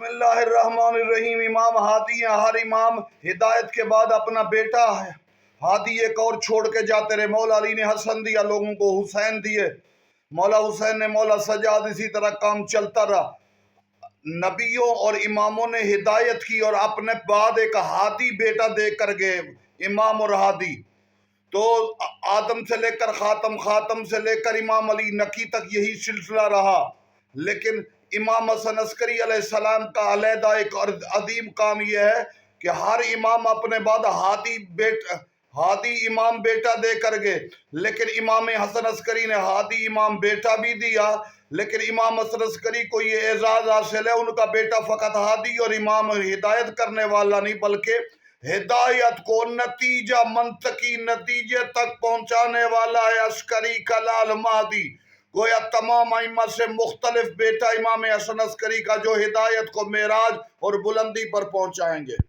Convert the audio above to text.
بسم اللہ الرحمن الرحیم۔ امام ہادی ہیں۔ ہر امام ہدایت کے بعد اپنا بیٹا ہے ہادی ایک اور چھوڑ کے جاتے رہے۔ مولا علی نے حسن دیا، لوگوں کو حسین دیے، مولا حسین نے مولا سجاد، اسی طرح کام چلتا رہا۔ نبیوں اور اماموں نے ہدایت کی اور اپنے بعد ایک ہادی بیٹا دے کر گئے، امام اور ہادی۔ تو آدم سے لے کر خاتم، خاتم سے لے کر امام علی نقی تک یہی سلسلہ رہا۔ لیکن امام حسن عسکری علیہ السلام کا علیحدہ ایک عظیم کام یہ ہے کہ ہر امام اپنے بعد ہادی امام بیٹا دے کر گئے۔ لیکن امام حسن عسکری نے ہادی امام بیٹا بھی دیا، لیکن امام حسن عسکری کو یہ اعزاز حاصل ہے، ان کا بیٹا فقط ہادی اور امام ہدایت کرنے والا نہیں، بلکہ ہدایت کو نتیجہ منطقی نتیجے تک پہنچانے والا ہے عسکری کا لال مہدی۔ گویا تمام ائمہ سے مختلف بیٹا امام حسن عسکری کا، جو ہدایت کو معراج اور بلندی پر پہنچائیں گے۔